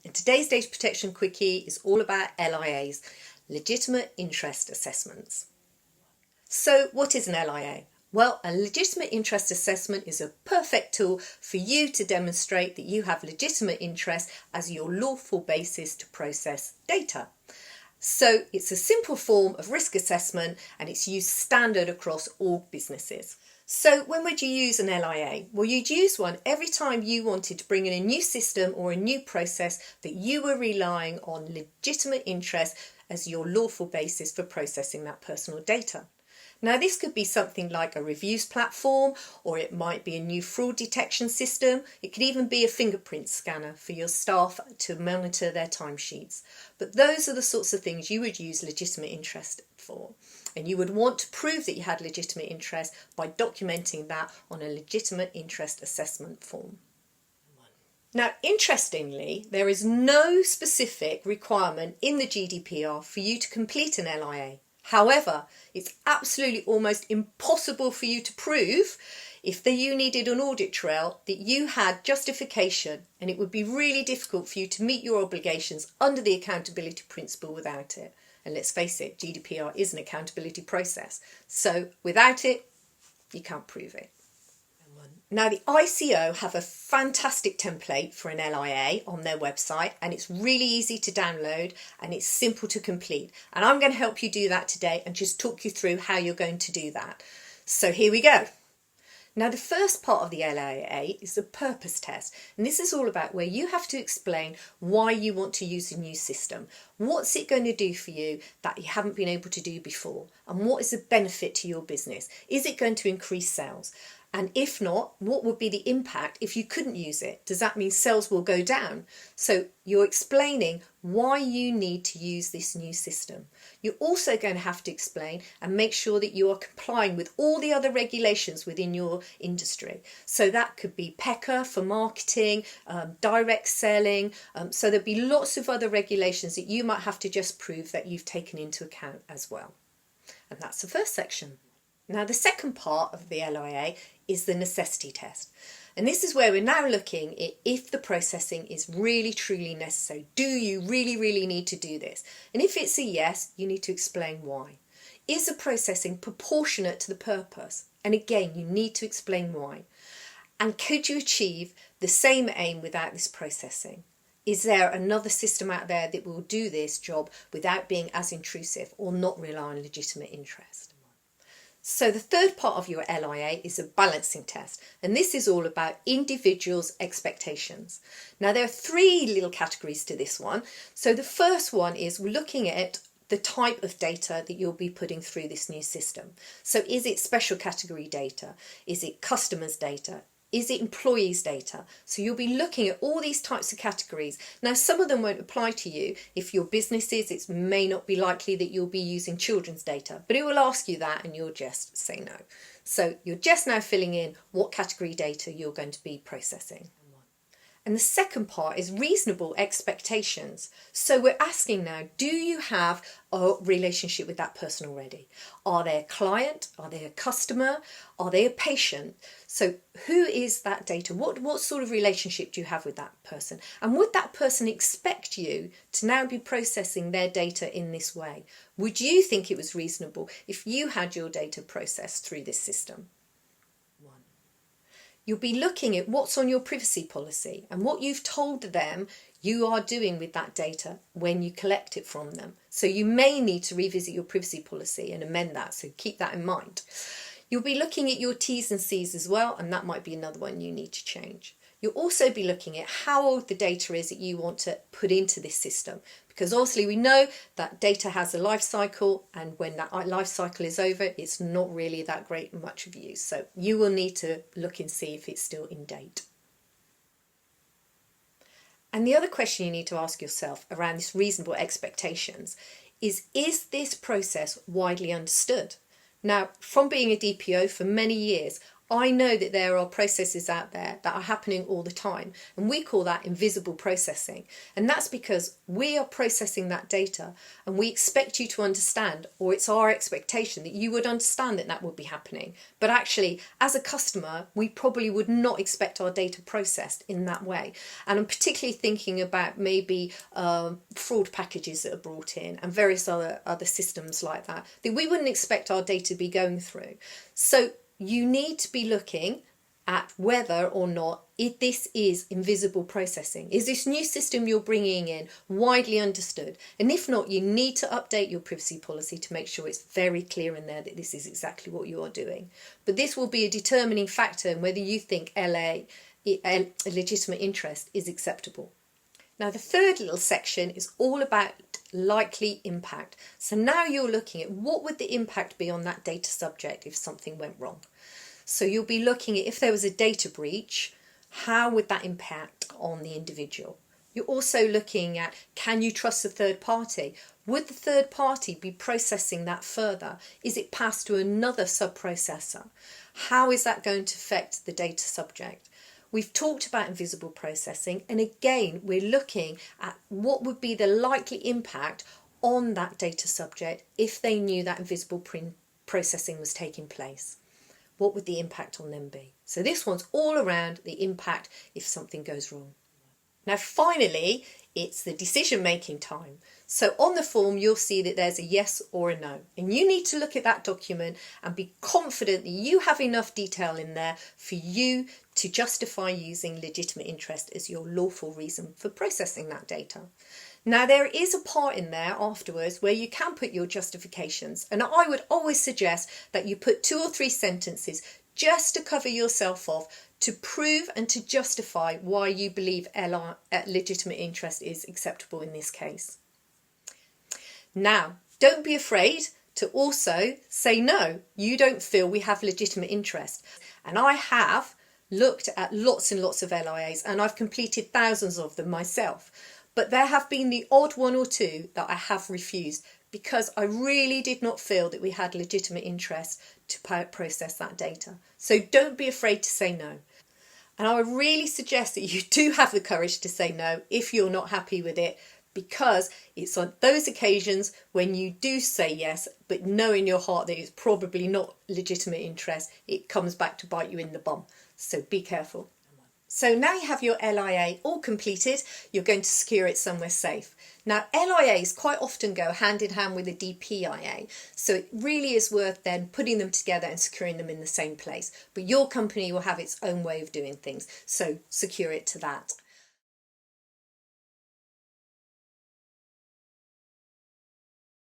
And today's data protection quickie is all about LIAs, legitimate interest assessments. So what is an LIA? Well, a legitimate interest assessment is a perfect tool for you to demonstrate that you have legitimate interest as your lawful basis to process data. So it's a simple form of risk assessment and it's used standard across all businesses. So when would you use an LIA? Well, you'd use one every time you wanted to bring in a new system or a new process that you were relying on legitimate interest as your lawful basis for processing that personal data. Now, this could be something like a reviews platform, or it might be a new fraud detection system. It could even be a fingerprint scanner for your staff to monitor their timesheets. But those are the sorts of things you would use legitimate interest for. And you would want to prove that you had legitimate interest by documenting that on a legitimate interest assessment form. Now, interestingly, there is no specific requirement in the GDPR for you to complete an LIA. However, it's absolutely almost impossible for you to prove if you needed an audit trail that you had justification, and it would be really difficult for you to meet your obligations under the accountability principle without it. And let's face it, GDPR is an accountability process. So without it, you can't prove it. Now, the ICO have a fantastic template for an LIA on their website, and it's really easy to download and it's simple to complete. And I'm going to help you do that today and just talk you through how you're going to do that. So here we go. Now, the first part of the LIA is the purpose test. And this is all about where you have to explain why you want to use a new system. What's it going to do for you that you haven't been able to do before? And what is the benefit to your business? Is it going to increase sales? And if not, what would be the impact if you couldn't use it? Does that mean sales will go down? So you're explaining why you need to use this new system. You're also going to have to explain and make sure that you are complying with all the other regulations within your industry. So that could be PECA for marketing, direct selling. So there'll be lots of other regulations that you might have to just prove that you've taken into account as well. And that's the first section. Now, the second part of the LIA is the necessity test. And this is where we're now looking at if the processing is really, truly necessary. Do you really need to do this? And if it's a yes, you need to explain why. Is the processing proportionate to the purpose? And again, you need to explain why. And could you achieve the same aim without this processing? Is there another system out there that will do this job without being as intrusive or not rely on legitimate interest? So the third part of your LIA is a balancing test, and this is all about individuals' expectations. Now, there are three little categories to this one. So the first one is looking at the type of data that you'll be putting through this new system. So is it special category data? Is it customers' data? Is it employees' data? So you'll be looking at all these types of categories. Now, some of them won't apply to you. If your business is, it may not be likely that you'll be using children's data, but it will ask you that and you'll just say no. So you're just now filling in what category data you're going to be processing. And the second part is reasonable expectations. So we're asking now, do you have a relationship with that person already? Are they a client? Are they a customer? Are they a patient? So who is that data? What sort of relationship do you have with that person? And would that person expect you to now be processing their data in this way? Would you think it was reasonable if you had your data processed through this system? You'll be looking at what's on your privacy policy and what you've told them you are doing with that data when you collect it from them. So you may need to revisit your privacy policy and amend that, so keep that in mind. You'll be looking at your T's and C's as well, and that might be another one you need to change. You'll also be looking at how old the data is that you want to put into this system, because obviously we know that data has a life cycle, and when that life cycle is over, it's not really that great much of use. So you will need to look and see if it's still in date. And the other question you need to ask yourself around this reasonable expectations is this process widely understood? Now, from being a DPO for many years, I know that there are processes out there that are happening all the time, and we call that invisible processing. And that's because we are processing that data and we expect you to understand, or it's our expectation that you would understand that that would be happening. But actually, as a customer, we probably would not expect our data processed in that way. And I'm particularly thinking about maybe fraud packages that are brought in and various other systems like that we wouldn't expect our data to be going through. So you need to be looking at whether or not this is invisible processing. Is this new system you're bringing in widely understood? And if not, you need to update your privacy policy to make sure it's very clear in there that this is exactly what you are doing. But this will be a determining factor in whether you think LA, a legitimate interest, is acceptable. Now, the third little section is all about likely impact. So now you're looking at what would the impact be on that data subject if something went wrong. So you'll be looking at if there was a data breach, how would that impact on the individual? You're also looking at, can you trust the third party? Would the third party be processing that further? Is it passed to another sub-processor? How is that going to affect the data subject? We've talked about invisible processing, and again, we're looking at what would be the likely impact on that data subject if they knew that invisible processing was taking place. What would the impact on them be? So this one's all around the impact if something goes wrong. Now, finally, it's the decision-making time. So on the form, you'll see that there's a yes or a no. And you need to look at that document and be confident that you have enough detail in there for you to justify using legitimate interest as your lawful reason for processing that data. Now, there is a part in there afterwards where you can put your justifications. And I would always suggest that you put 2 or 3 sentences just to cover yourself off, to prove and to justify why you believe legitimate interest is acceptable in this case. Now, don't be afraid to also say no, you don't feel we have legitimate interest. And I have looked at lots and lots of LIAs, and I've completed thousands of them myself. But there have been the odd 1 or 2 that I have refused because I really did not feel that we had legitimate interest to process that data. So don't be afraid to say no. And I would really suggest that you do have the courage to say no if you're not happy with it, because it's on those occasions when you do say yes, but know in your heart that it's probably not legitimate interest, it comes back to bite you in the bum. So be careful. So now you have your LIA all completed, you're going to secure it somewhere safe. Now, LIAs quite often go hand in hand with a DPIA, so it really is worth then putting them together and securing them in the same place. But your company will have its own way of doing things, so secure it to that.